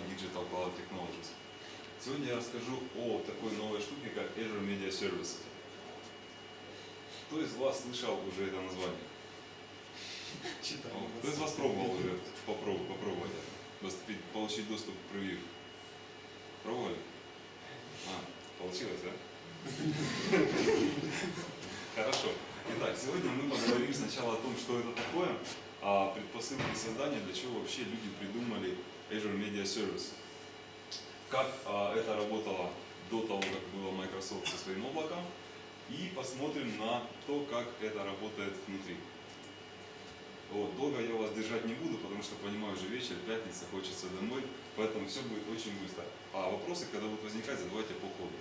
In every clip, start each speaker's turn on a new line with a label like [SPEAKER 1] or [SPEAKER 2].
[SPEAKER 1] компании Digital Cloud Technologies. Сегодня я расскажу о такой новой штуке, как Azure Media Services. Кто из вас слышал уже это название?
[SPEAKER 2] Читал.
[SPEAKER 1] Кто из вас пробовал уже попробовать это? Получить доступ к превью? Пробовали? Получилось, да? Хорошо. Итак, сегодня мы поговорим сначала о том, что это такое, о предпосылке создания, для чего вообще люди придумали Azure Media Service. Как это работало до того, как было Microsoft со своим облаком, и посмотрим на то, как это работает внутри. Вот. Долго я вас держать не буду, потому что понимаю, уже вечер, пятница, хочется домой, поэтому все будет очень быстро. А вопросы, когда будут возникать, задавайте по ходу.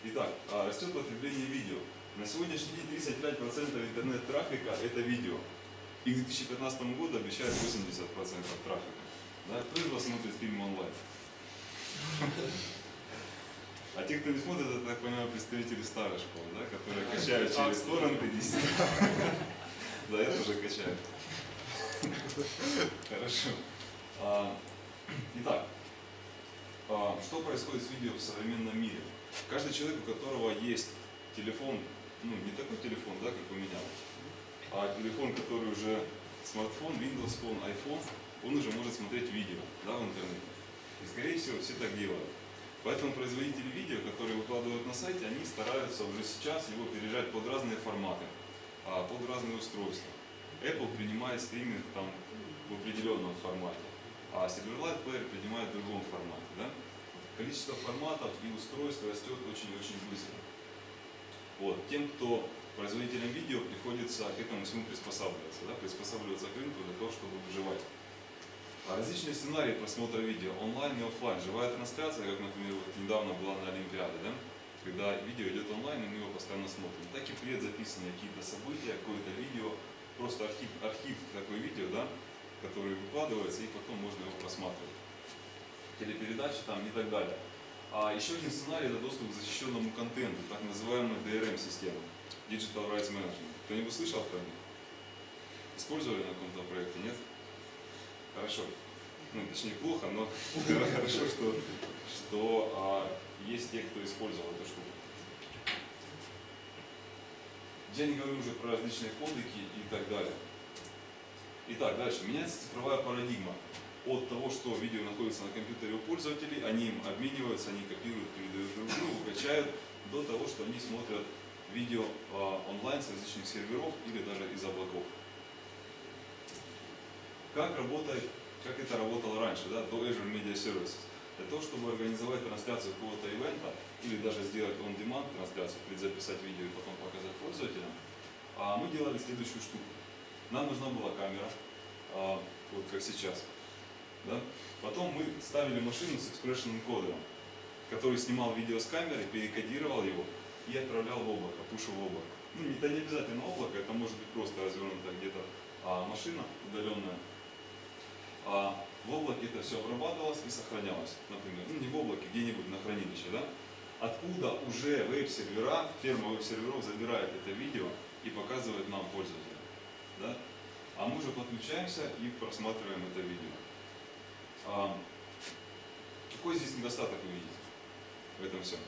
[SPEAKER 1] Итак, растет потребление видео. На сегодняшний день 35% интернет-трафика – это видео. И к 2015 году обещают 80% трафика. Да? Кто из вас смотрит фильмы онлайн? А те, кто не смотрит, это, так понимаю, представители старой школы, да? Которые качают через торренты 10. Да, я тоже качаю. Хорошо. Итак, что происходит с видео в современном мире? Каждый человек, у которого есть телефон, ну не такой телефон, да, как у меня, а телефон, который уже смартфон, Windows Phone, iPhone, он уже может смотреть видео, да, в интернете. И скорее всего все так делают. Поэтому производители видео, которые выкладывают на сайте, они стараются уже сейчас его переезжать под разные форматы, под разные устройства. Apple принимает стриминг там в определенном формате, а Silverlight Player принимает в другом формате. Да? Количество форматов и устройств растет очень-очень быстро. Вот. Тем, кто производителям видео, приходится к этому всему приспосабливаться, да? Приспосабливаться к рынку для того, чтобы выживать. Различные сценарии просмотра видео, онлайн и офлайн, живая трансляция, как, например, вот недавно была на Олимпиаде, да? Когда видео идет онлайн, и мы его постоянно смотрим. Так и впред записаны какие-то события, какое-то видео, просто архив такой видео, да? Который выкладывается, и потом можно его просматривать. Телепередачи там и так далее. А еще один сценарий – это доступ к защищенному контенту, так называемая DRM-система, Digital Rights Management. Кто-нибудь слышал про них? Использовали на каком-то проекте, нет? Хорошо. Ну, точнее, плохо, но хорошо, что есть те, кто использовал эту штуку. Я не говорю уже про различные кодеки и так далее. Итак, дальше. Меняется цифровая парадигма. От того, что видео находится на компьютере у пользователей, они им обмениваются, они копируют, передают друг другу, качают, до того, что они смотрят видео онлайн с различных серверов или даже из облаков. Как это работало раньше, да, до Azure Media Services? Для того, чтобы организовать трансляцию какого-то ивента или даже сделать on-demand трансляцию, предзаписать видео и потом показать пользователям, мы делали следующую штуку. Нам нужна была камера, вот как сейчас. Да? Потом мы ставили машину с expression кодером, который снимал видео с камеры, перекодировал его и отправлял в облако, пушил в облако. Ну, это не обязательно облако, это может быть просто развернутая где-то машина удаленная. В облаке это все обрабатывалось и сохранялось, например, ну не в облаке, где-нибудь на хранилище, да? Откуда уже веб-сервера, ферма веб-серверов забирает это видео и показывает нам пользователям, да? А мы уже подключаемся и просматриваем это видео. Какой здесь недостаток вы видите в этом всем?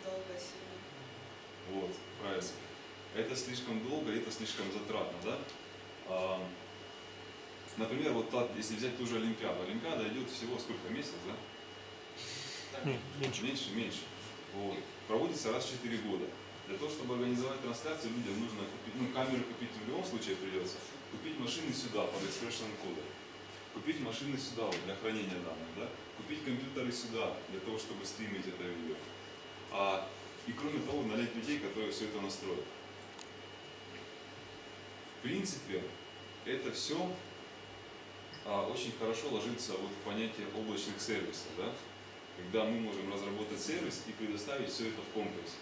[SPEAKER 3] Долго сильно.
[SPEAKER 1] Вот, правильно. Это слишком долго, это слишком затратно, да? Например, вот так, если взять ту же Олимпиаду. Олимпиада идет всего сколько месяцев, да? Меньше. Вот. Проводится раз в 4 года. Для того, чтобы организовать трансляцию, людям нужно купить, ну камеру купить в любом случае придется, купить машины сюда под expression кодер, купить машины сюда вот, для хранения данных, да? Купить компьютеры сюда для того, чтобы стримить это видео. И кроме того, налить людей, которые все это настроят. В принципе, это все очень хорошо ложится вот в понятие облачных сервисов, да? Когда мы можем разработать сервис и предоставить все это в комплексе.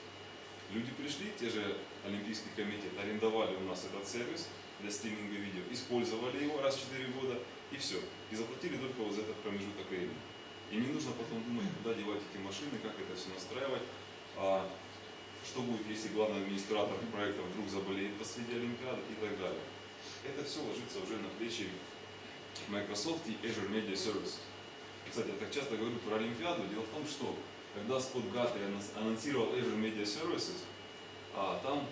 [SPEAKER 1] Люди пришли, те же Олимпийский комитет, арендовали у нас этот сервис для стриминга видео, использовали его раз в 4 года и все. И заплатили только вот за этот промежуток времени. И не нужно потом думать, куда девать эти машины, как это все настраивать, что будет, если главный администратор проекта вдруг заболеет посреди Олимпиады и так далее. Это все ложится уже на плечи Microsoft и Azure Media Services. Кстати, так часто говорю про Олимпиаду, дело в том, что когда Скотт Гатри анонсировал Azure Media Services, там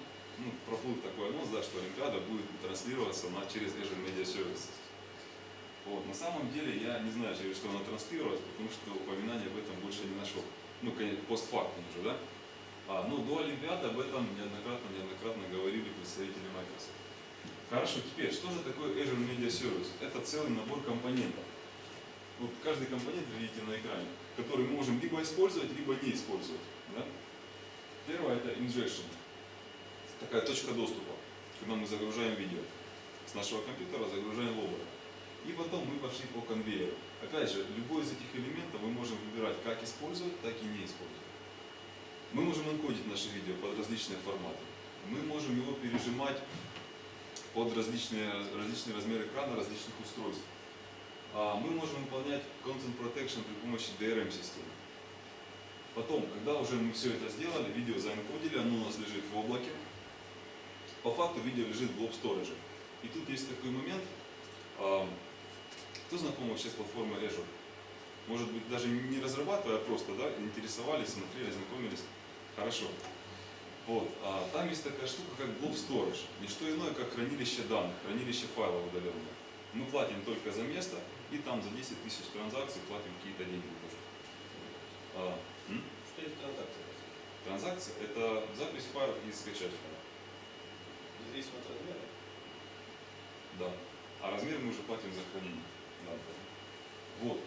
[SPEAKER 1] проплыл такой анонс, да, что Олимпиада будет транслироваться через Azure Media Services. Вот. На самом деле я не знаю, через что она транслировалась, потому что упоминания об этом больше не нашел. Ну, конечно, постфактум уже, да? Но до Олимпиады об этом неоднократно говорили представители Microsoft. Хорошо, теперь, что же такое Azure Media Service? Это целый набор компонентов. Вот каждый компонент вы видите на экране, который мы можем либо использовать, либо не использовать. Да? Первое это injection. Такая точка доступа, когда мы загружаем видео. С нашего компьютера загружаем в облако. И потом мы пошли по конвейеру. Опять же, любой из этих элементов мы можем выбирать, как использовать, так и не использовать. Мы можем энкодить наше видео под различные форматы. Мы можем его пережимать под различные размеры экрана различных устройств. Мы можем выполнять Content Protection при помощи DRM-системы. Потом, когда уже мы все это сделали, видео заэнкодили, оно у нас лежит в облаке. По факту видео лежит в Blob Storage. И тут есть такой момент. Кто знаком вообще с платформой Azure? Может быть, даже не разрабатывая, а просто интересовались, смотрели, знакомились. Хорошо. Вот. Там есть такая штука, как Blob Storage. Не что иное, как хранилище данных, хранилище файлов удаленных. Мы платим только за место, и там за 10 тысяч транзакций платим какие-то деньги тоже.
[SPEAKER 2] Что есть транзакция?
[SPEAKER 1] Транзакция – это запись файла и скачать файл.
[SPEAKER 2] Независимо от размера?
[SPEAKER 1] Да. А размер мы уже платим за хранение. Да. Вот.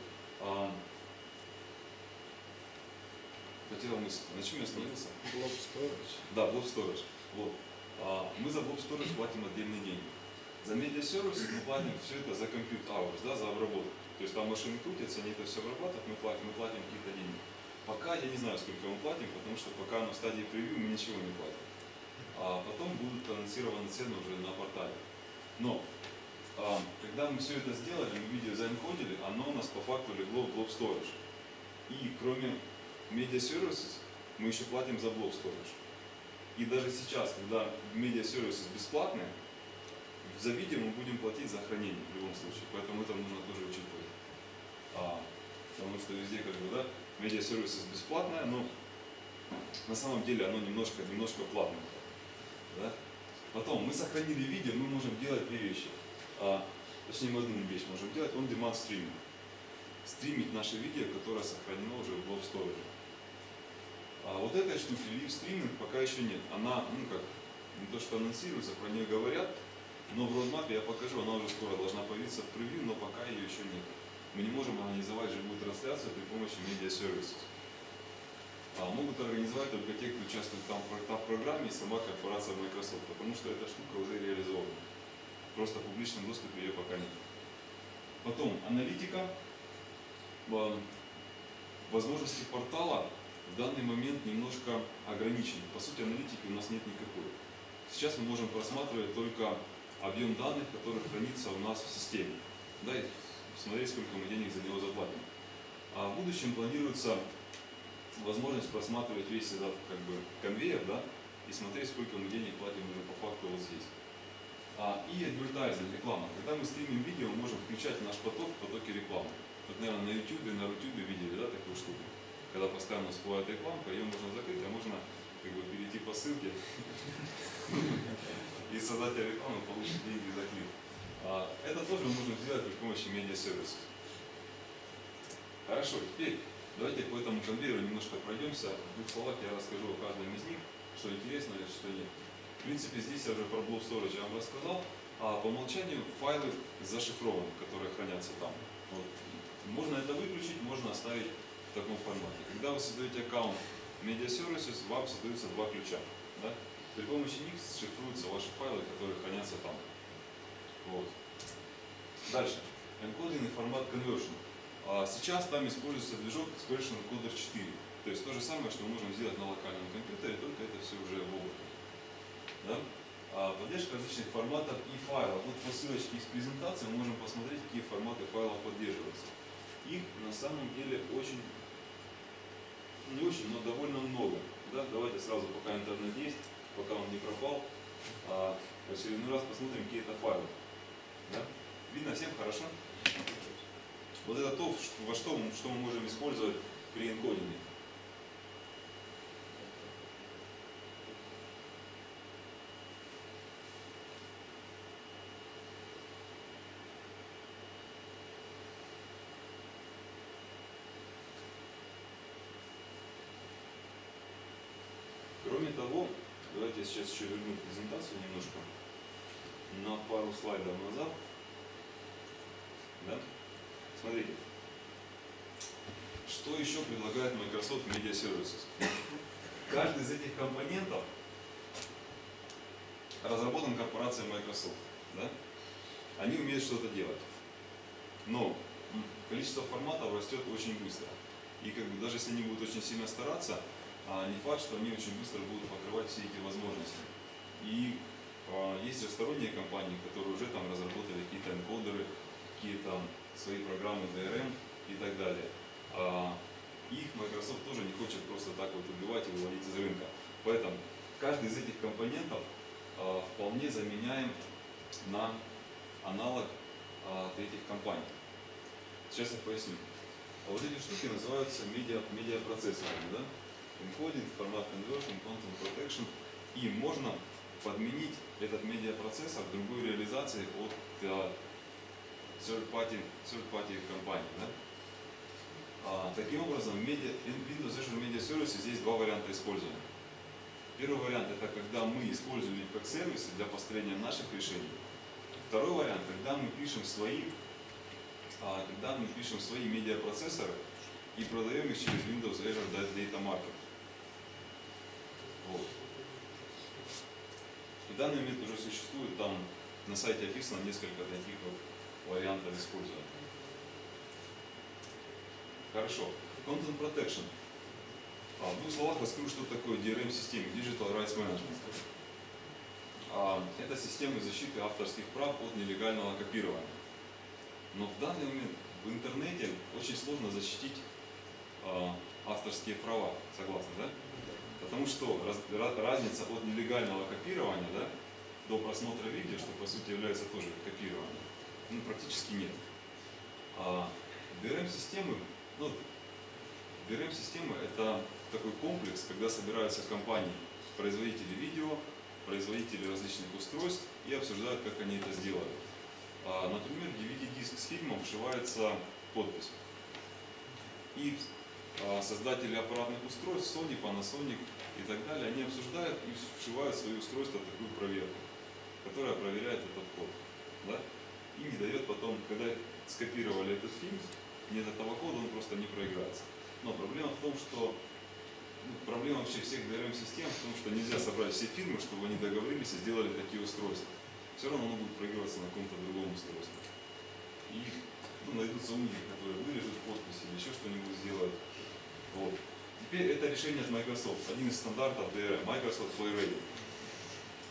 [SPEAKER 1] Потерял мысль. На чем я остановился?
[SPEAKER 2] Blob Storage.
[SPEAKER 1] Да, Blob Storage. Вот. Мы за Blob Storage платим отдельные деньги. За Media Services мы платим все это за compute hours, да, за обработку. То есть там машины крутятся, они это все обрабатывают, мы платим какие-то деньги. Пока я не знаю, сколько мы платим, потому что пока на стадии превью мы ничего не платим. А потом будут анонсированы цены уже на портале. Но когда мы все это сделали, мы видео заэнкодили, оно у нас по факту легло в Blob Storage. И кроме Media Services мы еще платим за Blob Storage. И даже сейчас, когда Media Services бесплатные, за видео мы будем платить за хранение в любом случае. Поэтому это нужно тоже учитывать. Потому что везде Media Services бесплатное, но на самом деле оно немножко платное. Да? Потом мы сохранили видео, мы можем делать две вещи. Точнее, мы одну вещь можем делать, on-demand стриминг. Стримить наше видео, которое сохранено уже в Blob Storage. Вот этой штуки, Live Streaming, пока еще нет. Она, не то что анонсируется, про нее говорят, но в родмапе я покажу, она уже скоро должна появиться в превью, но пока ее еще нет. Мы не можем организовать живую трансляцию при помощи Media Services. Могут организовать только те, кто участвует там в программе и сама корпорация Microsoft, потому что эта штука уже реализована. Просто в публичном доступе ее пока нет. Потом, аналитика. Возможности портала в данный момент немножко ограничены. По сути, аналитики у нас нет никакой. Сейчас мы можем просматривать только объем данных, который хранится у нас в системе. Да, и смотреть, сколько мы денег за него заплатим. А в будущем планируется возможность просматривать весь этот конвейер, да, и смотреть, сколько мы денег платим уже по факту вот здесь. И advertising, реклама. Когда мы стримим видео, мы можем включать наш поток в потоке рекламы. Вот, наверное, на YouTube видели, да, такую штуку. Когда постоянно всплывает рекламка, ее можно закрыть, а можно перейти по ссылке и создатель рекламы получит деньги за клик. Это тоже мы можем сделать при помощи Media Services. Хорошо, теперь давайте по этому конвейеру немножко пройдемся. В двух словах я расскажу о каждом из них, что интересно и что нет. В принципе, здесь я уже про Blob Storage я вам рассказал, а по умолчанию файлы зашифрованы, которые хранятся там. Вот. Можно это выключить, можно оставить в таком формате. Когда вы создаете аккаунт Media Services, вам создаются два ключа. Да? При помощи них шифруются ваши файлы, которые хранятся там. Вот. Дальше. Encoding и формат conversion. Сейчас там используется движок Expression Encoder 4. То есть то же самое, что мы можем сделать на локальном компьютере, только это все уже в облаке. Да? Поддержка различных форматов и файлов. Вот по ссылочке из презентации мы можем посмотреть, какие форматы файлов поддерживаются. Их на самом деле не очень, но довольно много. Да? Давайте сразу, пока интернет есть, пока он не пропал, в очередной раз посмотрим, какие это файлы. Да? Видно всем хорошо? Вот это то, что мы можем использовать при энкодинге. Кроме того, давайте я сейчас еще верну презентацию немножко на пару слайдов назад. Да? Смотрите, что еще предлагает Microsoft Media Services? Каждый из этих компонентов разработан корпорацией Microsoft. Да? Они умеют что-то делать. Но количество форматов растет очень быстро. И как бы, даже если они будут очень сильно стараться, не факт, что они очень быстро будут покрывать все эти возможности. И есть же сторонние компании, которые уже там разработали какие-то энкодеры, какие-то свои программы DRM и так далее. Их Microsoft тоже не хочет просто так вот убивать и выводить из рынка. Поэтому каждый из этих компонентов вполне заменяем на аналог этих компаний. Сейчас я поясню. Вот эти штуки называются медиапроцессорами, да? Encoding, формат conversion, content protection. И можно подменить этот медиапроцессор другой реализации от third-party компании. Да? Таким образом, Windows Azure Media Services здесь два варианта использования. Первый вариант — это когда мы используем их как сервисы для построения наших решений. Второй вариант — когда мы пишем свои медиапроцессоры и продаем их через Windows Azure Data Market. Вот. В данный момент уже существует, там на сайте описано несколько таких вот вариантов использования. Хорошо. Content Protection. В двух словах расскажу, что такое DRM-система, Digital Rights Management. Это система защиты авторских прав от нелегального копирования. Но в данный момент в интернете очень сложно защитить авторские права, согласны, да? Потому что разница от нелегального копирования, да, до просмотра видео, что по сути является тоже копированием, практически нет. DRM-системы, DRM-системы это такой комплекс, когда собираются компании, производители видео, производители различных устройств и обсуждают, как они это сделали. Например, DVD-диск с фильмом вшивается подпись. И создатели аппаратных устройств, Sony, Panasonic и так далее, они обсуждают и вшивают в свои устройства такую проверку, которая проверяет этот код. Да? И не дает потом, когда скопировали этот фильм, нет этого кода, он просто не проиграется. Но проблема в том, что проблема вообще всех DRM-систем в том, что нельзя собрать все фирмы, чтобы они договорились и сделали такие устройства. Все равно оно будет проигрываться на каком-то другом устройстве. И найдутся умники, которые вырежут подпись или еще что-нибудь сделают. Вот. Теперь это решение от Microsoft. Один из стандартов DRM, Microsoft PlayReady,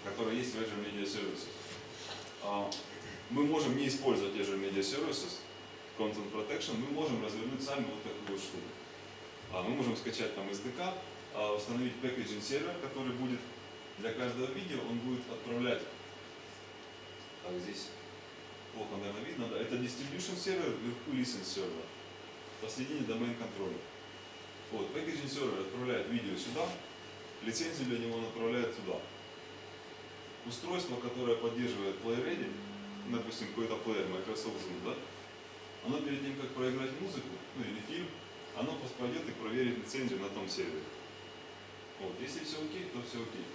[SPEAKER 1] который есть в Azure Media Services. Мы можем не использовать Azure Media Services, Content Protection, мы можем развернуть сами вот такую вот штуку. Мы можем скачать там SDK, установить packaging сервер, который будет для каждого видео, он будет отправлять. Так, здесь плохо, наверное, видно, да? Это distribution сервер, вверху listen сервер, посередине domain контроллер. Вот, packaging сервер отправляет видео сюда, лицензию для него он отправляет туда. Устройство, которое поддерживает PlayReady, допустим, какой-то плеер Microsoft Zoom, да? Оно перед тем, как проиграть музыку, или фильм, оно пойдет и проверит лицензию на том сервере. Вот. Если все окей, то все окей.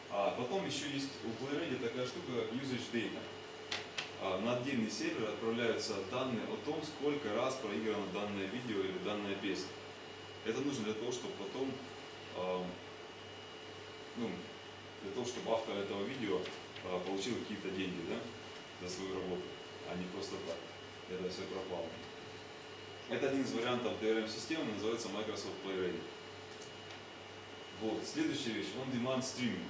[SPEAKER 1] Потом еще есть у PlayReady такая штука, как usage data. На отдельный сервер отправляются данные о том, сколько раз проиграно данное видео или данная песня. Это нужно для того, чтобы потом, для того, чтобы автор этого видео получил какие-то деньги, да, за свою работу, а не просто так. Это все пропало. Это один из вариантов DRM-системы, называется Microsoft PlayReady. Вот. Следующая вещь, on-demand streaming.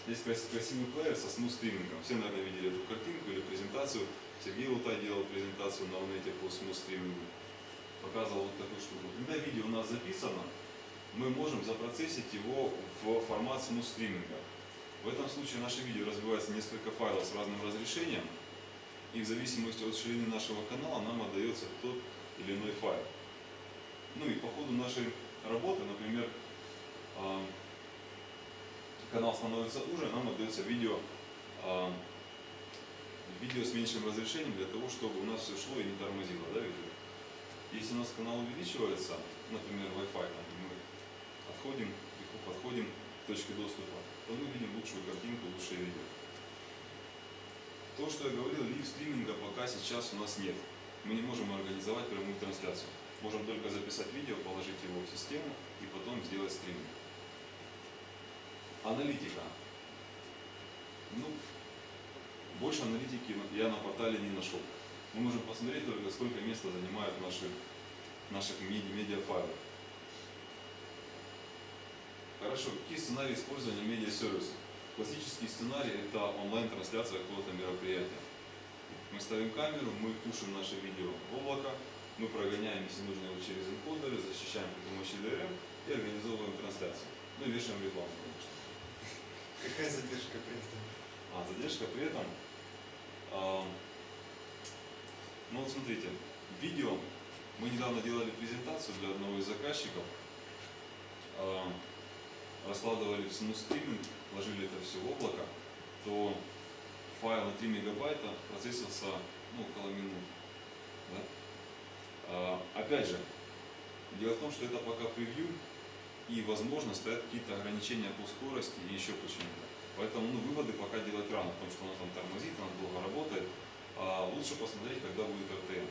[SPEAKER 1] Здесь красивый плеер со smooth стримингом. Все, наверное, видели эту картинку или презентацию. Сергей Лутай делал презентацию на Онете по smooth стримингу. Показывал вот такую штуку. Когда видео у нас записано, мы можем запроцессить его в формат smooth стриминга. В этом случае наше видео разбивается на несколько файлов с разным разрешением. и в зависимости от ширины нашего канала нам отдается тот или иной файл. Ну и по ходу нашей работы, например, канал становится уже, нам отдается видео с меньшим разрешением для того, чтобы у нас все шло и не тормозило, да, видео. Если у нас канал увеличивается, например, Wi-Fi, мы отходим, легко подходим к точке доступа, то мы видим лучшую картинку, лучшее видео. То, что я говорил, лив-стриминга пока сейчас у нас нет. Мы не можем организовать прямую трансляцию. Можем только записать видео, положить его в систему и потом сделать стриминг. Аналитика. Ну, больше аналитики я на портале не нашел. Мы можем посмотреть только, сколько места занимают наших медиафайлов. Хорошо, какие сценарии использования медиасервиса? Классический сценарий – это онлайн-трансляция какого-то мероприятия. Мы ставим камеру, мы пушим наше видео в облако, мы прогоняем, если нужно, его через энкодеры, защищаем при помощи DRM и организовываем трансляцию. Ну и вешаем рекламу, конечно.
[SPEAKER 2] Какая задержка при этом?
[SPEAKER 1] Задержка при этом. Ну вот смотрите, видео, мы недавно делали презентацию для одного из заказчиков, раскладывали в смут стриминг, вложили это все в облако, то файл на 3 мегабайта процессился около минуты. Да? Опять же, дело в том, что это пока превью, и возможно стоят какие-то ограничения по скорости и еще почему-то. Поэтому выводы пока делать рано, потому что она там тормозит, она долго работает. Лучше посмотреть, когда будет RTM.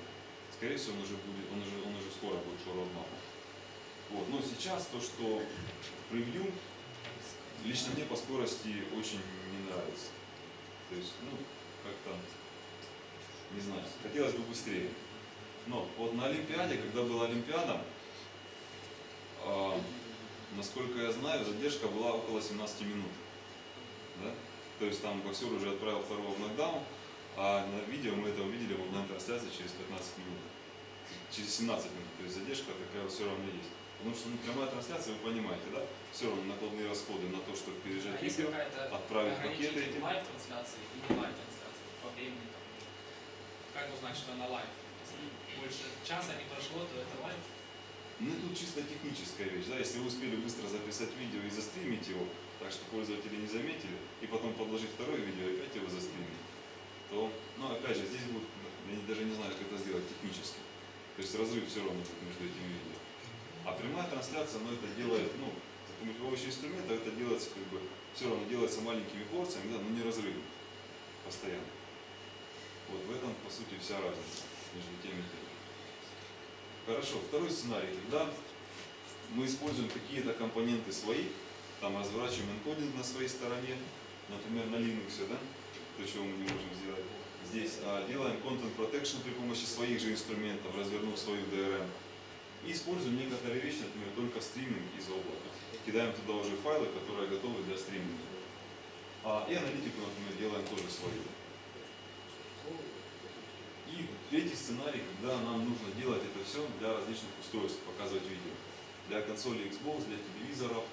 [SPEAKER 1] Скорее всего, он уже скоро будет по roadmap. Вот. Но сейчас то, что в превью, лично мне по скорости очень не нравится. То есть, как-то, не знаю, хотелось бы быстрее. Но вот на Олимпиаде, когда была Олимпиада, насколько я знаю, задержка была около 17 минут. Да? То есть там боксер уже отправил второго в нокдаун, а на видео мы это увидели в онлайн-трансляции через 15 минут. Через 17 минут. То есть задержка такая все равно есть. Потому что прямая трансляция, вы понимаете, да? Все равно накладные расходы на то, чтобы пережать видео, отправить пакеты эти.
[SPEAKER 4] Лайв-трансляции и не лайв-трансляции по времени. Как узнать, что она лайв? Если больше часа не прошло, то это лайв.
[SPEAKER 1] Тут чисто техническая вещь, да, если вы успели быстро записать видео и застримить его, так что пользователи не заметили, и потом подложить второе видео и опять его застримить, то, опять же, здесь будет, я даже не знаю, как это сделать технически. То есть разрыв все равно между этими видео. А прямая трансляция, это делает, при помощи инструмента это делается все равно делается маленькими порциями, да, но не разрывом постоянно. Вот в этом, по сути, вся разница между теми и теми. Хорошо, второй сценарий, когда мы используем какие-то компоненты свои, там разворачиваем энкодинг на своей стороне, например, на Linux, да, то, чего мы не можем сделать. Здесь делаем Content Protection при помощи своих же инструментов, развернув свою DRM. И используем некоторые вещи, например, только стриминг из облака. Кидаем туда уже файлы, которые готовы для стриминга. И аналитику, например, делаем тоже свою. И третий сценарий, когда нам нужно делать это все для различных устройств, показывать видео. Для консолей Xbox, для телевизоров,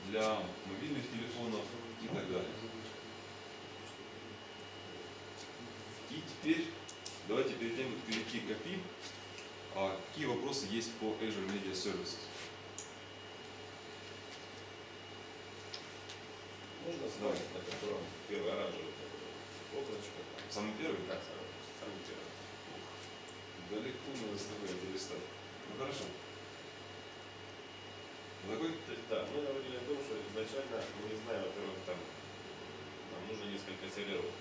[SPEAKER 1] для мобильных телефонов и так далее. И теперь давайте перед тем, как перейти к API, какие вопросы есть по Azure Media Services?
[SPEAKER 2] Можно знать, на котором первый оранжевый облачко?
[SPEAKER 1] Самый первый?
[SPEAKER 2] Да, самый первый.
[SPEAKER 1] Далеко мы заставляем листать. Хорошо. Такой?
[SPEAKER 2] То есть, да, мы говорили о том, что изначально мы не знаем, во-первых, нам нужно несколько серверов.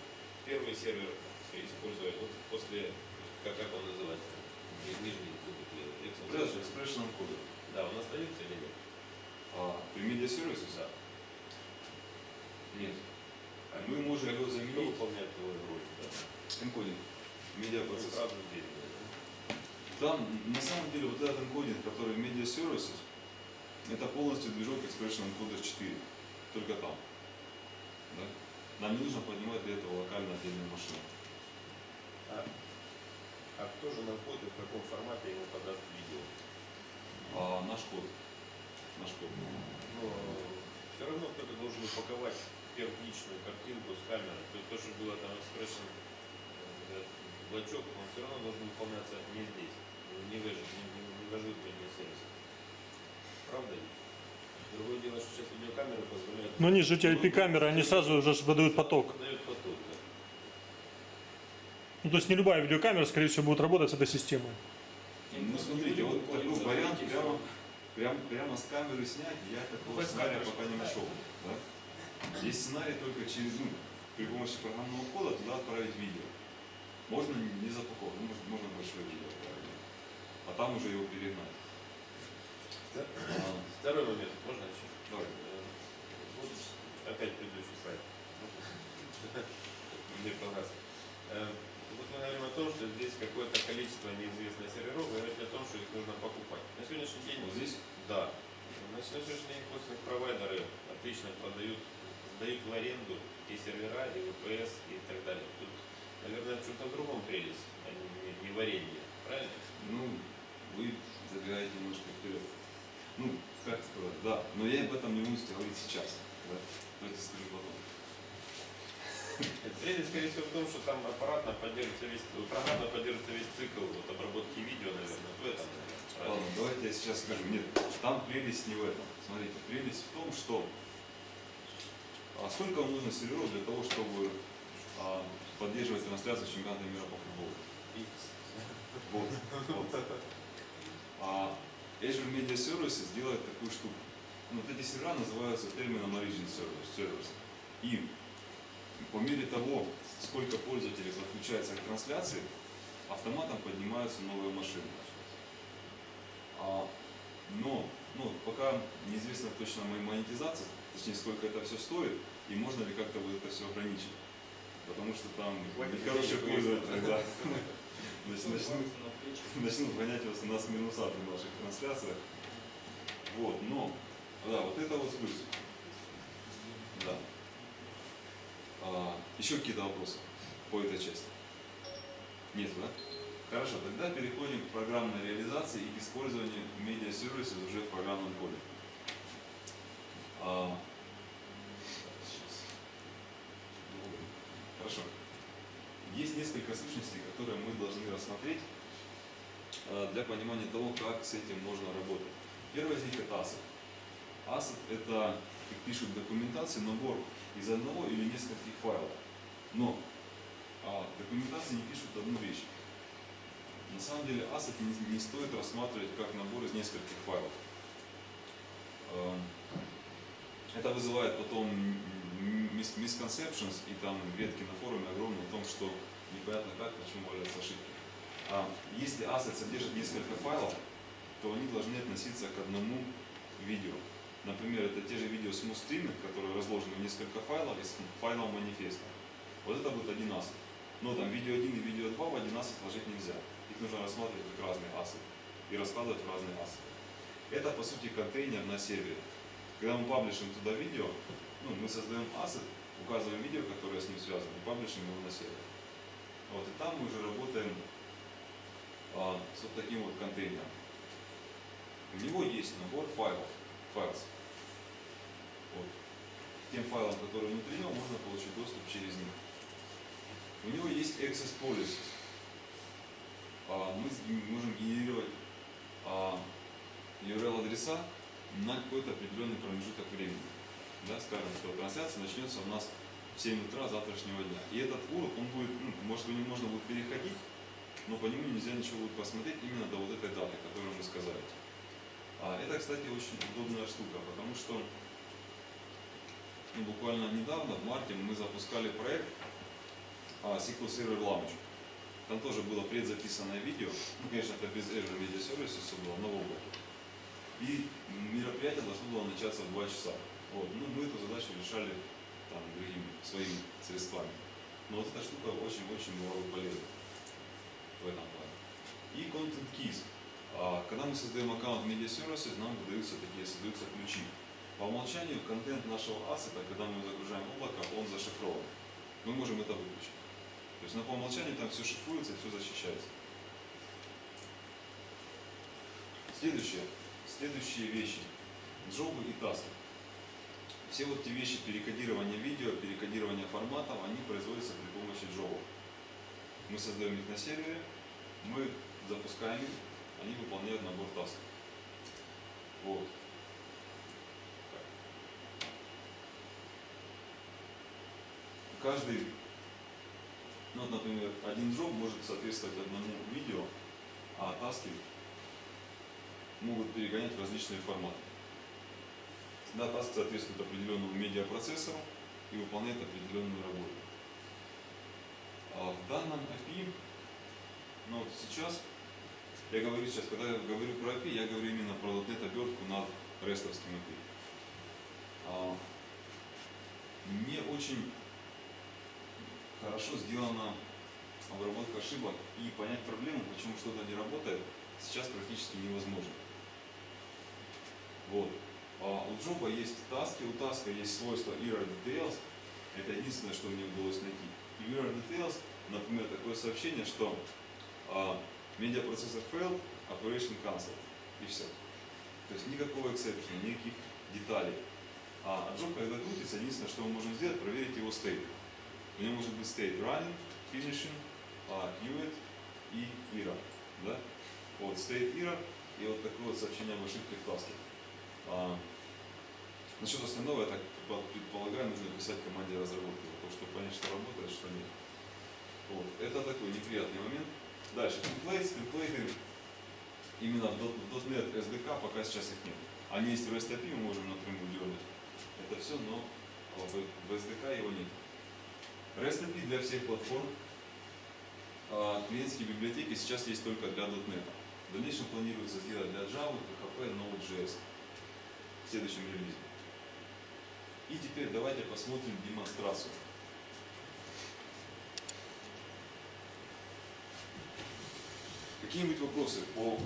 [SPEAKER 2] Первый сервер используя после, как он называется? Нижний
[SPEAKER 1] Expression Encoder.
[SPEAKER 2] Да, он остается или нет?
[SPEAKER 1] При Media Services?
[SPEAKER 2] Да.
[SPEAKER 1] Нет. Мы можем его
[SPEAKER 2] Кто
[SPEAKER 1] заменить
[SPEAKER 2] выполняет его роль? Да.
[SPEAKER 1] энкодинг. Media
[SPEAKER 2] Мы
[SPEAKER 1] процесс.
[SPEAKER 2] сразу видим, да?
[SPEAKER 1] Там, на самом деле, вот этот энкодинг, который Media Services, это полностью движок Expression Encoder 4. Только там. Да? Нам не нужно поднимать для этого локально отдельную машину.
[SPEAKER 2] А кто же нам код и в каком формате ему подаст видео?
[SPEAKER 1] Наш код. Наш код.
[SPEAKER 2] Но все равно кто-то должен упаковать первичную картинку с камеры. То, что было там Expression блочок, он все равно должен выполняться не здесь, не в Azure Media Service. Правда? Другое дело, что сейчас видеокамеры позволяют...
[SPEAKER 5] Но они же эти IP-камеры, они сразу уже выдают поток.
[SPEAKER 2] Выдают поток, да.
[SPEAKER 5] Ну, то есть не любая видеокамера, скорее всего, будет работать с этой системой.
[SPEAKER 1] Ну смотрите, вот такой вариант прямо с камеры снять, я такого сценария пока не нашел. Да? Есть сценарий только через, при помощи программного кода туда отправить видео. Можно не запаковывать, можно большое видео отправить, а там уже его перегнать.
[SPEAKER 2] Второй момент, можно еще?
[SPEAKER 1] Давай.
[SPEAKER 2] Вот опять предыдущий слайд. Мне понравился. Вот мы говорим о том, что здесь какое-то количество неизвестных серверов, говорит о том, что их нужно покупать. На сегодняшний день...
[SPEAKER 1] Вот здесь?
[SPEAKER 2] Да. На сегодняшний день хостинг провайдеры отлично сдают в аренду и сервера, и VPS, и так далее. Тут, наверное, в чем-то другом прелесть, а не в аренде. Правильно?
[SPEAKER 1] Ну, вы забегаете немножко вперед. Ну, как сказать, да, но я об этом не буду говорить сейчас. Да? Давайте скажу потом.
[SPEAKER 2] Прелесть, скорее всего, в том, что там программно поддерживается весь цикл вот, обработки видео, наверное, в этом, наверное.
[SPEAKER 1] Ладно, давайте я сейчас скажу. Нет, там прелесть не в этом. Смотрите, прелесть в том, что сколько вам нужно серверов для того, чтобы поддерживать трансляцию чемпионата мира по футболу? Вот. Azure Media Services делает такую штуку. Вот эти сервера называются термином Origin Servers. И по мере того, сколько пользователей подключается к трансляции, автоматом поднимаются новые машины. Но пока неизвестна точно монетизация, точнее сколько это все стоит, и можно ли как-то вот это все ограничить. Потому что там нехорошие пользователи, да, начнут гонять нас минуса при наших трансляциях. Вот, но, да, вот это вот плюс. Да. Еще какие-то вопросы по этой части? Нет, да? Хорошо, тогда переходим к программной реализации и к использованию Media Services уже в программном коде. Хорошо. Есть несколько сущностей, которые мы должны рассмотреть для понимания того, как с этим можно работать. Первый из них это ASSET. ASSET это, как пишут в документации, набор из одного или нескольких файлов. Но в документации не пишут одну вещь. На самом деле ASSET не стоит рассматривать как набор из нескольких файлов. Это вызывает потом misconceptions и там ветки на форуме огромные о том, что непонятно как, почему валяются ошибки. Если ASSET содержит несколько файлов, то они должны относиться к одному видео. Например, это те же видео Smooth Streaming, которые разложены в несколько файлов из файлов манифеста. Вот это будет один ASSET. Но там видео 1 и видео 2 в один ASSET вложить нельзя. Их нужно рассматривать как разные ASSET и раскладывать в разные ASSET. Это по сути контейнер на сервере. Когда мы паблишим туда видео, мы создаем ASSET, указываем видео, которое с ним связано, и паблишим его на сервер. Вот, и там мы уже работаем с вот таким вот контейнером. У него есть набор файлов. Вот. К тем файлам, которые внутри него, можно получить доступ через них. У него есть access policies. Мы можем генерировать URL-адреса на какой-то определенный промежуток времени. Да, скажем, что трансляция начнется у нас в 7 утра завтрашнего дня. И этот урок, он будет, может, по нему можно будет переходить, но по нему нельзя ничего будет посмотреть именно до вот этой даты, которую мы сказали. Это, кстати, очень удобная штука, потому что буквально недавно, в марте, мы запускали проект SQL Server Launch. Там тоже было предзаписанное видео, конечно, это без Azure Media Services было, на облаке. И мероприятие должно было начаться в 2 часа. Вот. Мы эту задачу решали там, другими, своими средствами. Но вот эта штука очень-очень была бы полезна в этом плане. И Content Keys. Когда мы создаем аккаунт Media Services, нам создаются ключи. По умолчанию контент нашего ассета, когда мы его загружаем в облако, он зашифрован. Мы можем это выключить. То есть по умолчанию там все шифруется и все защищается. Следующие вещи. Джобы и таски. Все вот эти вещи перекодирования видео, перекодирования форматов, они производятся при помощи джобов. Мы создаем их на сервере, мы запускаем их, они выполняют набор тасков. Вот. Каждый, ну, вот, например, один джоб может соответствовать одному видео, а таски могут перегонять в различные форматы. Да, таск соответствует определенному медиапроцессору и выполняет определенную работу. А в данном API, ну вот сейчас, я говорю сейчас, когда я говорю про API, я говорю именно про .NET обертку над рестовским API. Не очень хорошо сделана обработка ошибок, и понять проблему, почему что-то не работает, сейчас практически невозможно. Вот. У джоба есть таски, у таска есть свойство error details, это единственное, что мне удалось найти. И в error details, например, такое сообщение, что медиапроцессор failed, operation cancelled, и все. То есть никакого exception, никаких деталей. А джоб, когда крутится, единственное, что мы можем сделать, проверить его state. У него может быть state running, finishing, queued и error. Да? Вот state error и вот такое вот сообщение об ошибке в таске. Насчет остального, я так предполагаю, нужно писать команде разработки, для того, чтобы понять, что работает, что нет. Вот. Это такой неприятный момент. Дальше, темплейты именно в .NET SDK пока сейчас их нет. Они есть в REST API, мы можем напрямую дернуть. Это все, но в SDK его нет. REST API для всех платформ. Клиентские библиотеки сейчас есть только для .NET. В дальнейшем планируется сделать для Java, PHP, Node.js в следующем релизе. И теперь давайте посмотрим демонстрацию. Какие-нибудь вопросы по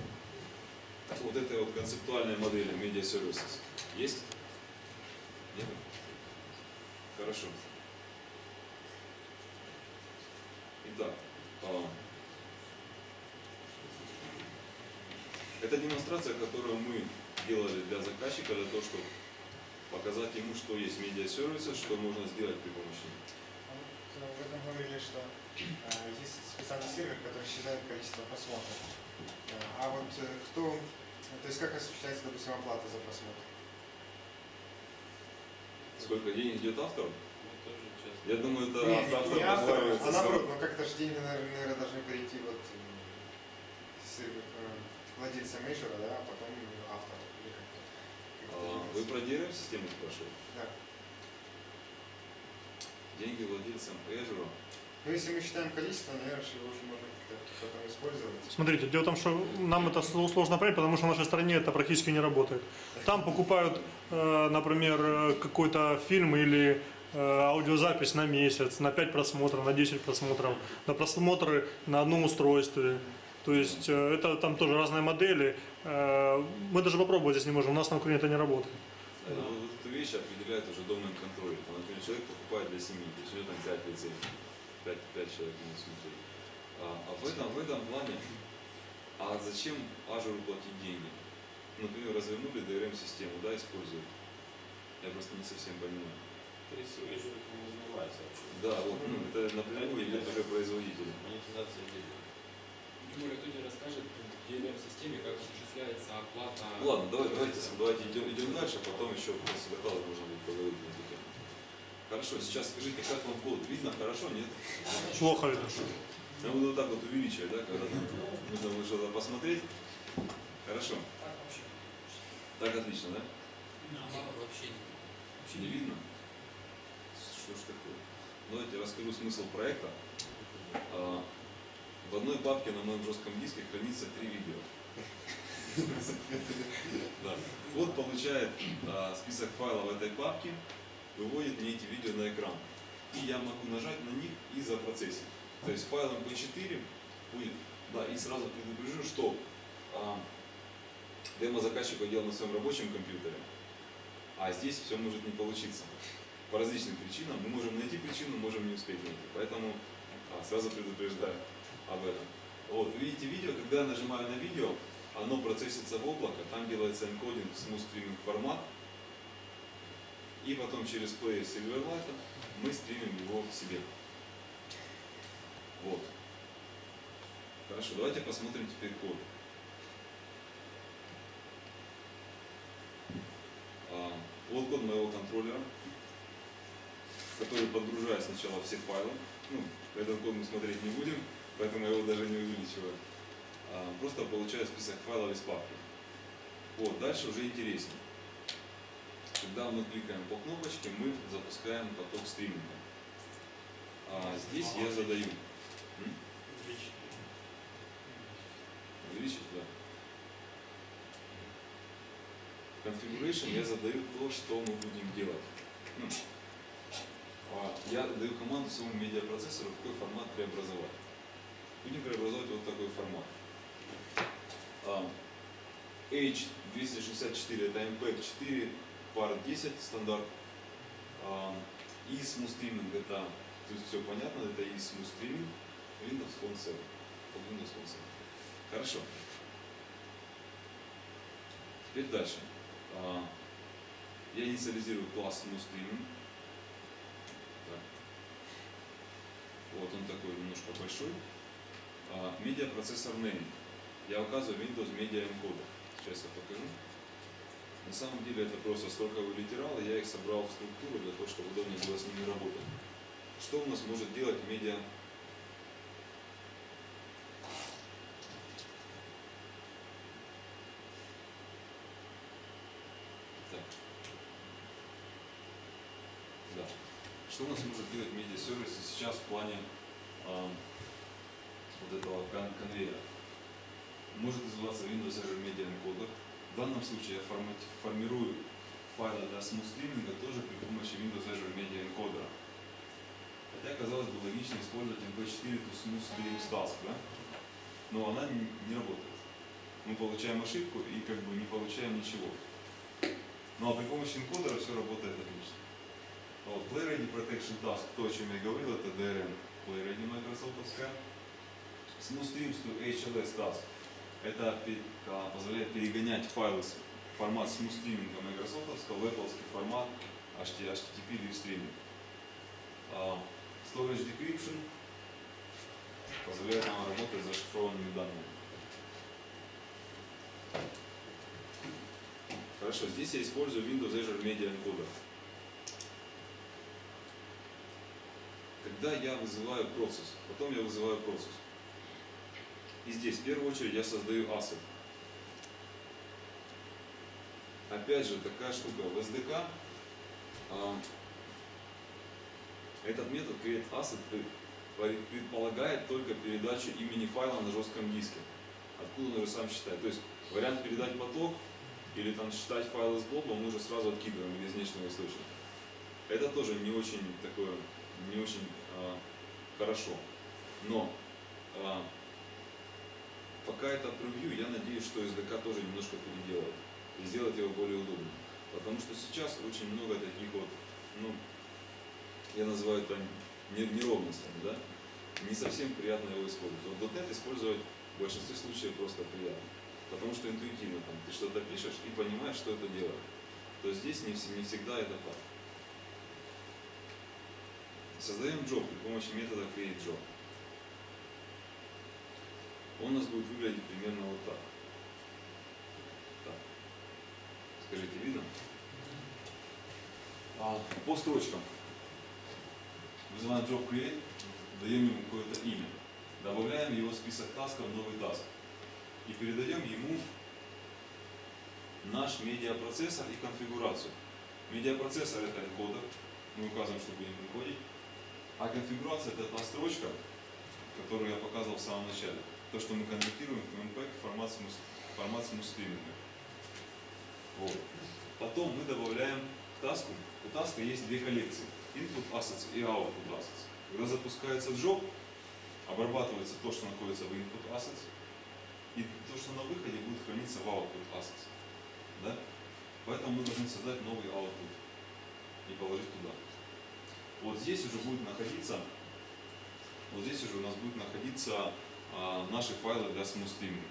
[SPEAKER 1] вот этой вот концептуальной модели Media Services? Есть? Нет? Хорошо. Итак, это демонстрация, которую мы делали для заказчика, для того, чтобы показать ему, что есть медиа-сервисы, что можно сделать при помощи них.
[SPEAKER 6] Вы там говорили, что есть специальный сервер, который считает количество просмотров. А вот кто, то есть как осуществляется, допустим, оплата за просмотр?
[SPEAKER 1] Сколько денег идет автору?
[SPEAKER 2] Мы тоже часто.
[SPEAKER 1] Я думаю, это
[SPEAKER 6] Не автор,
[SPEAKER 1] разговаривается
[SPEAKER 6] а
[SPEAKER 1] с
[SPEAKER 6] наоборот, но как-то же деньги, наверное, должны перейти вот с владельца мейджора, да, а потом автор. Или как-то.
[SPEAKER 1] Вы про DRM-систему спрашиваете?
[SPEAKER 6] Да.
[SPEAKER 1] Деньги владельцам Azure.
[SPEAKER 6] Ну, если мы считаем количество, наверное, его уже можно как-то потом использовать.
[SPEAKER 5] Смотрите, дело в том, что нам это сложно понять, потому что в нашей стране это практически не работает. Там покупают, например, какой-то фильм или аудиозапись на месяц, на 5 просмотров, на 10 просмотров, на просмотры на одном устройстве. То есть это там тоже разные модели. Мы даже попробовать здесь не можем, у нас на Украине это не работает.
[SPEAKER 1] Вот эту вещь определяет уже домен контроль. Например, человек покупает для семьи, то есть у него там 5 лицензий, 5 человек могут смотреть. В этом плане, а зачем Azure платить деньги? Например, развернули DRM-систему, да, используют. Я просто не совсем понимаю.
[SPEAKER 2] То есть Azure этим не занимается вообще.
[SPEAKER 1] Да, вот, это напрямую идет уже производитель.
[SPEAKER 2] Монетизация денег.
[SPEAKER 7] Тимур, кто-то расскажет в DRM-системе, как осуществляется оплата.
[SPEAKER 1] Ладно, давайте идем дальше, потом еще после доклада нужно будет поговорить на эту тему. Хорошо, сейчас скажите, как вам код? Видно хорошо, нет?
[SPEAKER 5] Плохо видно.
[SPEAKER 1] Я буду вот так вот увеличивать, да, когда нужно будет что-то посмотреть. Хорошо.
[SPEAKER 4] Так вообще.
[SPEAKER 1] Так отлично, да?
[SPEAKER 7] Вообще не.
[SPEAKER 1] Вообще не видно? Что ж такое? Давайте расскажу смысл проекта. В одной папке на моем жестком диске хранится 3 видео. Да. Вот получает список файлов этой папки, выводит мне эти видео на экран. И я могу нажать на них и запроцессить. То есть файл MP4 будет, да, и сразу предупрежу, что демо заказчик делал на своем рабочем компьютере, а здесь все может не получиться. По различным причинам. Мы можем найти причину, можем не успеть найти. Поэтому сразу предупреждаю об этом. Вот, вы видите видео, когда я нажимаю на видео, оно процессится в облако, там делается энкодинг в smooth streaming формат, и потом через плеер Silverlight мы стримим его к себе. Вот. Хорошо, давайте посмотрим теперь код. Вот код моего контроллера, который подгружает сначала все файлы. Ну, этот код мы смотреть не будем, поэтому я его даже не увеличиваю. Просто получаю список файлов из папки. Вот, дальше уже интереснее. Когда мы кликаем по кнопочке, мы запускаем поток стриминга. Здесь я задаю. Увеличить, да. В Configuration я задаю то, что мы будем делать. Я даю команду своему медиапроцессору, в какой формат преобразовать. Будем преобразовать вот такой формат. H264 это MPEG 4 пар 10 стандарт. И Smooth Streaming это, то есть все понятно, это и Smooth Streaming Windows Phone 7. Windows Phone 7. Хорошо. Теперь дальше. Я инициализирую класс Smooth Streaming. Так. Вот он такой немножко большой. Медиапроцессор name. Я указываю Windows Media Encoder. Сейчас я покажу. На самом деле это просто строковые литералы, я их собрал в структуру для того, чтобы удобнее было с ними работать. Что у нас может делать медиа? Так. Да. Что у нас может делать медиа-сервисы сейчас в плане вот этого конвейера? Может называться Windows Azure Media Encoder. В данном случае я формирую файлы для Smooth Streaming тоже при помощи Windows Azure Media Encoder. Хотя, казалось бы, логично использовать MP4 to Smooth Streaming Task, да? Но она не работает. Мы получаем ошибку и как бы не получаем ничего. Ну а при помощи энкодера все работает отлично. Вот, Play Ready Protection Task, то, о чем я говорил, это DRM Play Ready Microsoft'овская. Smooth Streams to HLS Task. Это позволяет перегонять файлы с формат Smooth Streaming Microsoft'овского в Apple формат HTTP Live Streaming. Storage Decryption позволяет нам работать с зашифрованными данными. Хорошо, здесь я использую Windows Azure Media Encoder. Когда я вызываю процесс, потом я вызываю процесс. И здесь в первую очередь я создаю asset. Опять же, такая штука в SDK. Этот метод createAsset предполагает только передачу имени файла на жестком диске. Откуда он уже сам считает. То есть вариант передать поток или там считать файл из блока мы уже сразу откидываем из внешнего источника. Это тоже не очень такое, не очень хорошо. Но пока это превью, я надеюсь, что SDK тоже немножко переделает и сделает его более удобным. Потому что сейчас очень много таких вот, ну, я называю это неровностями, да? Не совсем приятно его использовать. Вот .NET использовать в большинстве случаев просто приятно. Потому что интуитивно там, ты что-то пишешь и понимаешь, что это делает. То здесь не всегда это так. Создаем job при помощи метода createJob. Он у нас будет выглядеть примерно вот так. Так. Скажите, видно? По строчкам. Вызываем job create, даем ему какое-то имя. Добавляем его в список тасков в новый таск. И передаем ему наш медиапроцессор и конфигурацию. Медиапроцессор это энкодер. Мы указываем, что будем энкодить. А конфигурация это та строчка, которую я показывал в самом начале. То, что мы конвертируем в MPEG формат Smooth Streaming. Вот. Потом мы добавляем к таску. У таска есть две коллекции. Input Assets и Output Assets. Когда запускается job, обрабатывается то, что находится в Input Assets, и то, что на выходе, будет храниться в Output Assets. Да? Поэтому мы должны создать новый Output и положить туда. Вот здесь уже будет находиться, вот здесь уже у нас будет находиться наши файлы для Smooth Streaming,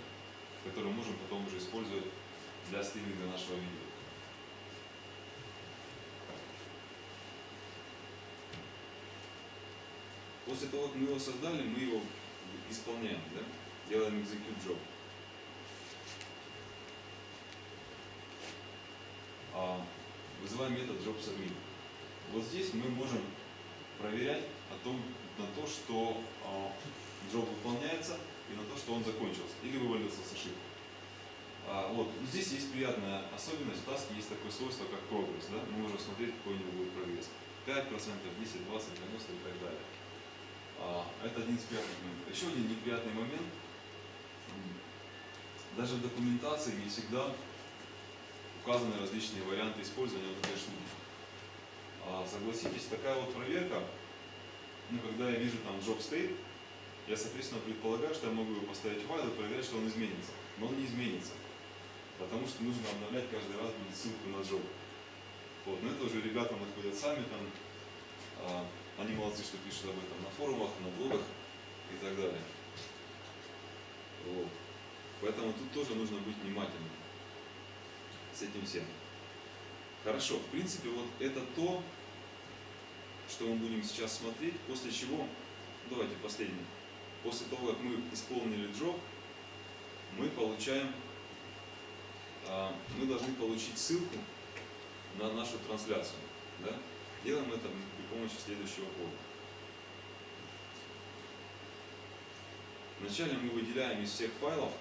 [SPEAKER 1] которые мы можем потом уже использовать для стриминга нашего видео. После того, как мы его создали, мы его исполняем. Да? делаем execute job. Вызываем метод job submit. Вот здесь мы можем проверять на то, что job выполняется, и на то, что он закончился или вывалился с ошибкой. Вот. Здесь есть приятная особенность, в таске есть такое свойство, как прогресс. Да? Мы можем смотреть, какой у него будет прогресс. 5%, 10, 20, 90 и так далее. Это один из приятных моментов. Еще один неприятный момент. Даже в документации не всегда указаны различные варианты использования вот этой штуки. Согласитесь, такая вот проверка, когда я вижу там job state, я, соответственно, предполагаю, что я могу его поставить в файл и проверять, что он изменится. Но он не изменится. Потому что нужно обновлять каждый раз будет ссылку на job. Вот. Но это уже ребята находят сами там. Они молодцы, что пишут об этом на форумах, на блогах и так далее. Вот. Поэтому тут тоже нужно быть внимательным с этим всем. Хорошо, в принципе, вот это то, что мы будем сейчас смотреть, после чего, давайте последний. После того, как мы исполнили job, мы должны получить ссылку на нашу трансляцию. Да? Делаем это при помощи следующего кода. Вначале мы выделяем из всех файлов,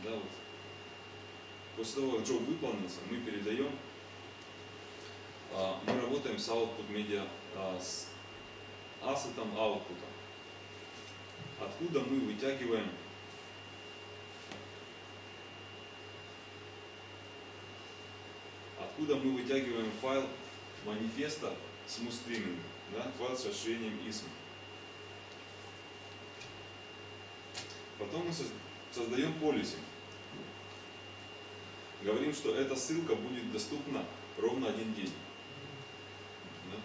[SPEAKER 1] да, вот. После того, как job выполнился, мы передаем, мы работаем с output media, с ассетом output, откуда мы вытягиваем файл манифеста smooth streaming, да, файл с расширением ISM. Потом мы создаем policy. Говорим, что эта ссылка будет доступна ровно 1 день. Да?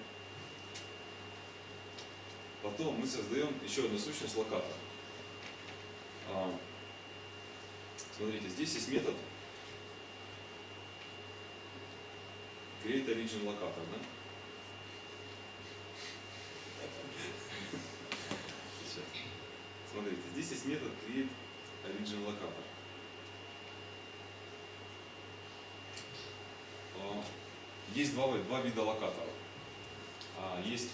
[SPEAKER 1] Потом мы создаем еще одну сущность локатор. Смотрите, здесь есть метод create origin locator, да? Сейчас. Смотрите, здесь есть метод create origin locator. Есть два вида локаторов. Есть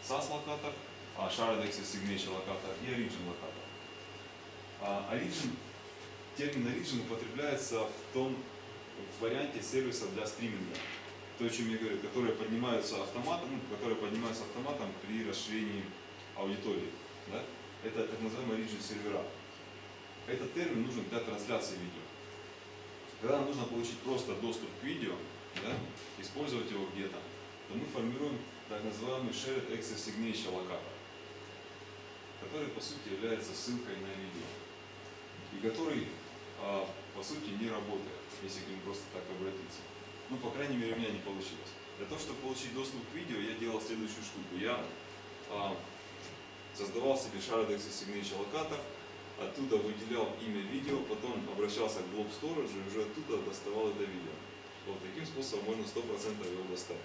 [SPEAKER 1] SAS локатор, Shared Access Signature локатор и Origin локатор. Термин Origin употребляется в варианте сервиса для стриминга. То, о чем я говорю, которые поднимаются автоматом, при расширении аудитории. Да? Это так называемые Origin сервера. Этот термин нужен для трансляции видео. Когда нам нужно получить просто доступ к видео, да, использовать его где-то, то мы формируем так называемый Shared Access Signature локатор, который по сути является ссылкой на видео и который по сути не работает, если к нему просто так обратиться. Ну, по крайней мере, у меня не получилось. Для того, чтобы получить доступ к видео, я делал следующую штуку. Я создавал себе Shared Access Signature локатор, оттуда выделял имя видео, потом обращался к Blob Storage и уже оттуда доставал это видео. Вот, таким способом можно 100% его достать.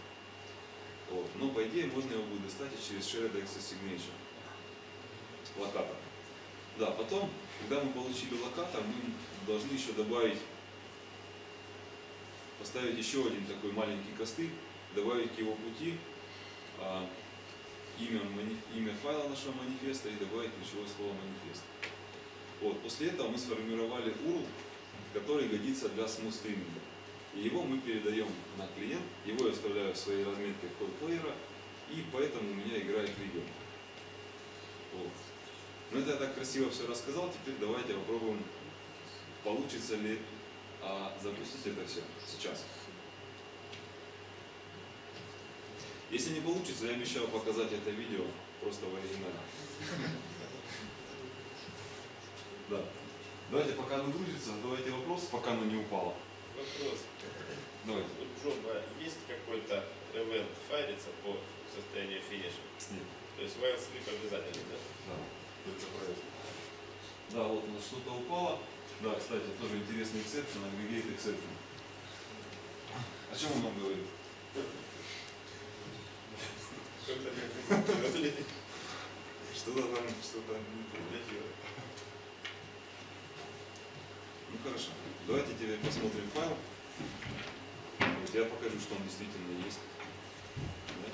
[SPEAKER 1] Вот. Но по идее можно его будет достать и через Shared Access Signature локатор. Да, потом, когда мы получили локатор, мы должны еще поставить еще один такой маленький костыль, добавить к его пути имя файла нашего манифеста и добавить ключевое слово манифест. Вот. После этого мы сформировали URL, который годится для smooth стриминга. И его мы передаем на клиент, его я вставляю в свои разметки код-плеера, и поэтому у меня играет видео. Вот. Ну это я так красиво все рассказал, теперь давайте попробуем, получится ли запустить это все сейчас. Если не получится, я обещаю показать это видео просто в оригинале. Да. Давайте, пока оно грузится, задавайте вопрос, пока оно не упало.
[SPEAKER 2] Вопрос.
[SPEAKER 1] Давайте.
[SPEAKER 2] У Джоба есть какой-то event файлится по состоянию финиша?
[SPEAKER 1] Нет.
[SPEAKER 2] То есть while sleep обязательно, да?
[SPEAKER 1] Да, только про это. Да, вот у нас что-то упало. Да, кстати, тоже интересный exception, aggregate exception. О чем он нам говорит? Что-то там не подходило. Ну хорошо. Давайте теперь посмотрим файл. Вот я покажу, что он действительно есть. Да?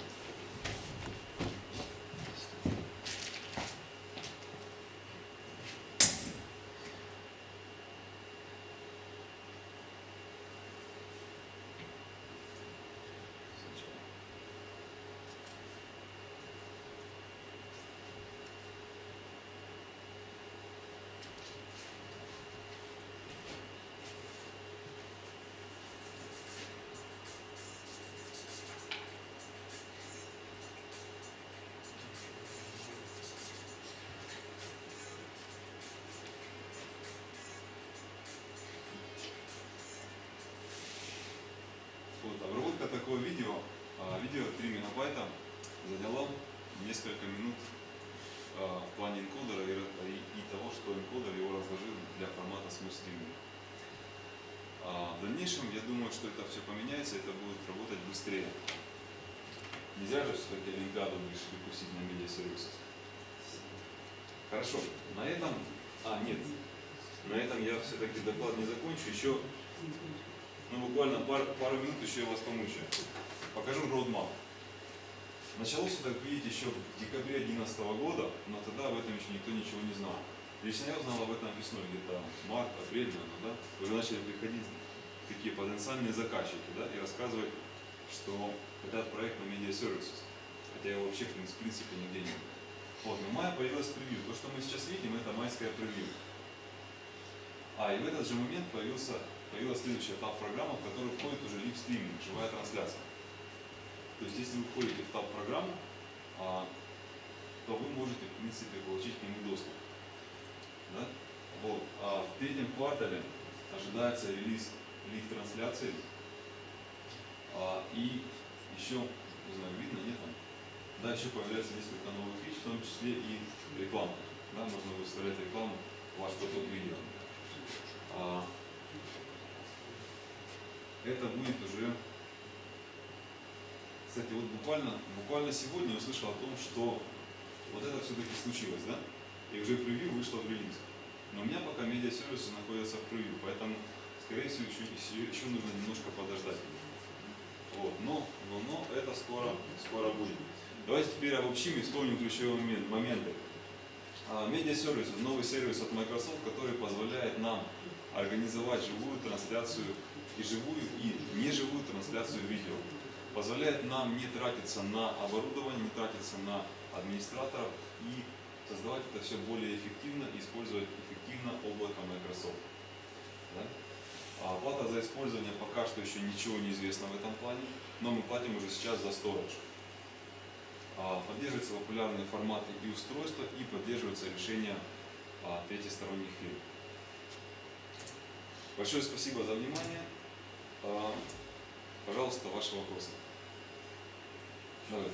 [SPEAKER 1] Вот, обработка такого видео, видео 3 мегабайта заняло несколько минут в плане энкодера и того, что энкодер его разложил для формата Smooth Streaming. В дальнейшем, я думаю, что это все поменяется, это будет работать быстрее. Нельзя же все-таки Олимпиаду решили пустить на Media Services. Хорошо, на этом, нет, на этом я все-таки доклад не закончу, еще буквально пару минут еще я вас помучаю. Покажу roadmap. Началось это, как видите, еще в декабре 2011 года, но тогда об этом еще никто ничего не знал. Лично я узнал об этом весной, где-то март, апрель, да, уже начали приходить такие потенциальные заказчики, да, и рассказывать, что хотят проект на Media Services, хотя его вообще в принципе нигде нет. Вот, но в мае появилось превью. То, что мы сейчас видим, это майское превью. И в этот же момент появилась следующая этап-программа, в которую входит уже лив-стриминг, живая трансляция. То есть, если вы входите в этап-программу, то вы можете, в принципе, получить к нему доступ. Да? Вот. В третьем квартале ожидается релиз лив-трансляции. И еще, не знаю, видно, нет там? Да, еще появляется несколько новых фич, в том числе и реклама. Да, можно выставлять рекламу в ваш поток видео. Это будет уже, кстати, вот буквально сегодня я услышал о том, что вот это все-таки случилось, да? И уже превью вышло в релиз. Но у меня пока медиасервисы находятся в превью, поэтому, скорее всего, еще нужно немножко подождать. Вот, но это скоро будет. Давайте теперь обобщим и вспомним ключевые моменты. Медиасервис – новый сервис от Microsoft, который позволяет нам организовать живую трансляцию и живую, и неживую трансляцию видео. Позволяет нам не тратиться на оборудование, не тратиться на администраторов и создавать это все более эффективно и использовать эффективно облако Microsoft. Да? Оплата за использование пока что еще ничего не известно в этом плане, но мы платим уже сейчас за storage. Поддерживаются популярные форматы и устройства, и поддерживаются решения третьесторонних фирм. Большое спасибо за внимание. Пожалуйста, ваши вопросы. Давай.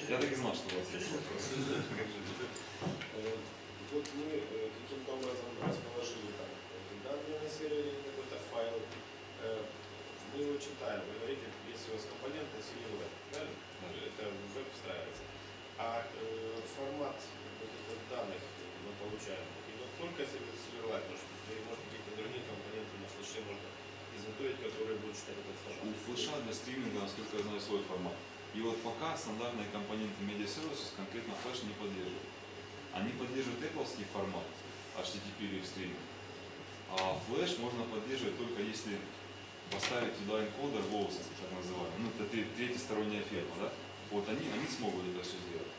[SPEAKER 1] Я так и знал, что у вас есть вопросы.
[SPEAKER 2] Вот мы каким-то образом расположили там данные на сервере, какой-то файл. Мы его читаем. Вы говорите, если у вас компонент на Silverlight, правильно? Это в веб встраивается. А формат вот этих данных мы получаем идет только Silverlight, потому что может какие-то другие компоненты на флеше можно изготовить, которые будут читать этот формат.
[SPEAKER 1] У флеша для стриминга, насколько я знаю, свой формат. И вот пока стандартные компоненты Media Services конкретно флеш не поддерживают. Они поддерживают Apple-ский формат HTTP Live Streaming. А флеш можно поддерживать только если поставить туда энкодер Волса, так называемый. Это третьесторонняя фирма, да? Вот они смогут это все сделать.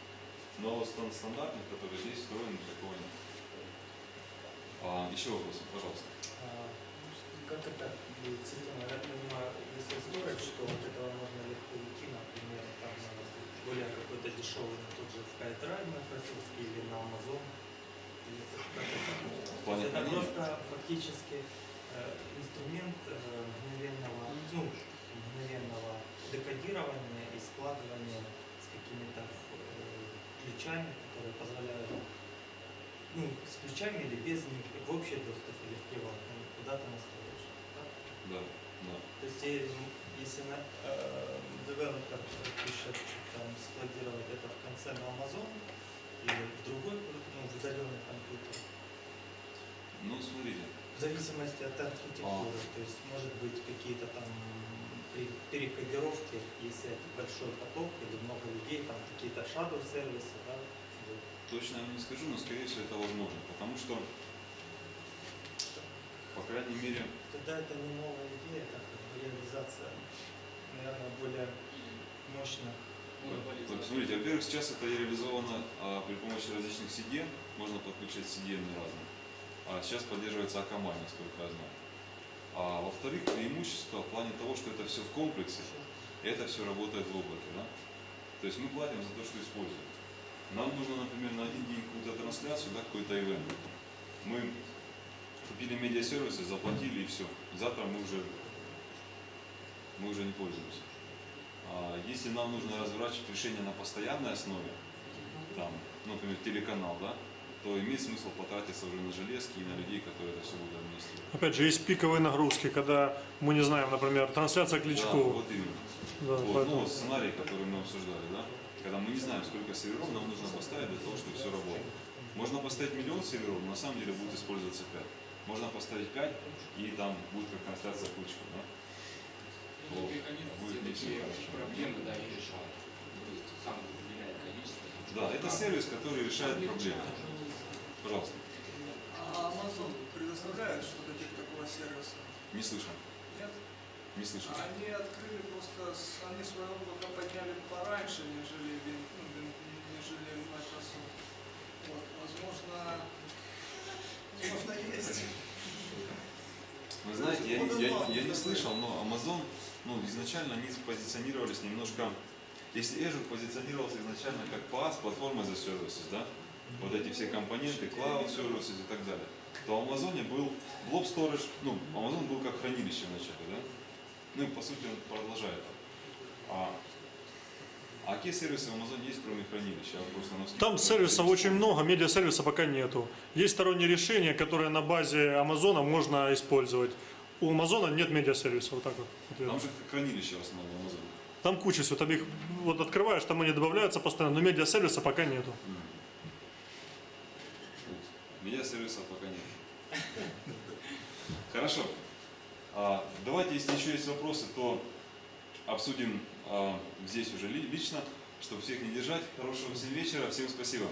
[SPEAKER 1] Но стандартных, которые здесь встроены, такого нет. Еще вопросы, пожалуйста.
[SPEAKER 8] Как это будет система? Я понимаю, если storage, что от этого можно легко уйти, например, там, более какой-то дешевый на тот же SkyDrive майкрософтский или на Amazon. Это просто фактически инструмент мгновенного декодирования и складывания с какими-то ключами, которые позволяют, с ключами или без них, в общий доступ или в приватный, куда ты настроишь.
[SPEAKER 1] Да.
[SPEAKER 8] То есть, если девелопер пишет складировать это в конце на Amazon, или в другой, ну, в удаленный компьютер.
[SPEAKER 1] Ну, смотрите.
[SPEAKER 8] В зависимости от архитектуры, то есть может быть какие-то там при перекодировке, если это большой поток или много людей, там какие-то shadow сервисы, да, вот.
[SPEAKER 1] Точно я вам не скажу, но скорее всего это возможно, потому что, по крайней мере,
[SPEAKER 8] Тогда это не новая идея, это как бы реализация, наверное, более мощных.
[SPEAKER 1] вот смотрите, во-первых, сейчас это реализовано при помощи различных CDN, можно подключать CDN разные, а сейчас поддерживается Akamai, насколько я знаю. А во-вторых, преимущество в плане того, что это все в комплексе, и это все работает в облаке, да? То есть мы платим за то, что используем. Нам нужно, например, на один день какую-то трансляцию, да, какой-то ивент. Мы купили медиасервисы, заплатили и все. Завтра мы уже не пользуемся. А если нам нужно разворачивать решение на постоянной основе, там, например, телеканал, да, то имеет смысл потратиться уже на железки и на людей, которые это все будут администрировать.
[SPEAKER 5] Опять же, есть пиковые нагрузки, когда мы не знаем, например, трансляция
[SPEAKER 1] Да,
[SPEAKER 5] Кличкова.
[SPEAKER 1] вот именно.
[SPEAKER 5] Да,
[SPEAKER 1] Вот,
[SPEAKER 5] поэтому-
[SPEAKER 1] ну, вот сценарий, который мы обсуждали, да? Когда мы не знаем, сколько серверов нам нужно поставить для того, чтобы все работало. Можно поставить 1 000 000 серверов, но на самом деле будет использоваться 5. Можно поставить 5, и там будет как трансляция Кличкова, да?
[SPEAKER 7] Ну, механизм
[SPEAKER 1] Будет не
[SPEAKER 7] все-таки
[SPEAKER 1] всё хорошо.
[SPEAKER 7] проблемы, да, и решает. То есть сам определяет количество.
[SPEAKER 1] Да, это сервис, который решает проблемы. Пожалуйста.
[SPEAKER 9] А Amazon предоставляет что-то типа такого сервиса?
[SPEAKER 1] Не слышал.
[SPEAKER 9] Нет?
[SPEAKER 1] Не слышал.
[SPEAKER 9] Они открыли просто, они свое облако подняли пораньше, нежели Microsoft. Вот, возможно, есть.
[SPEAKER 1] Вы знаете, я не слышал, но Amazon, ну, изначально они позиционировались немножко, если Azure позиционировался изначально как PaaS, платформа за services, да, вот эти все компоненты, cloud services и так далее, то в Amazon был blob storage, ну, Amazon был как хранилище вначале, да, ну и по сути он продолжает. А какие сервисы в Amazon есть, кроме хранилища? Я просто на вскидку
[SPEAKER 5] Там сервисов очень много, медиасервиса пока нету. Есть сторонние решения, которые на базе Амазона можно использовать. У Амазона нет медиасервиса, вот так вот. ответ.
[SPEAKER 1] Там же хранилище в основном в Amazon.
[SPEAKER 5] Там куча всего, там их вот открываешь, там они добавляются постоянно, но медиасервиса пока нету.
[SPEAKER 1] Меня сервиса пока нет. Хорошо. Давайте, если еще есть вопросы, то обсудим здесь уже лично, чтобы всех не держать. Хорошего всем вечера, всем спасибо.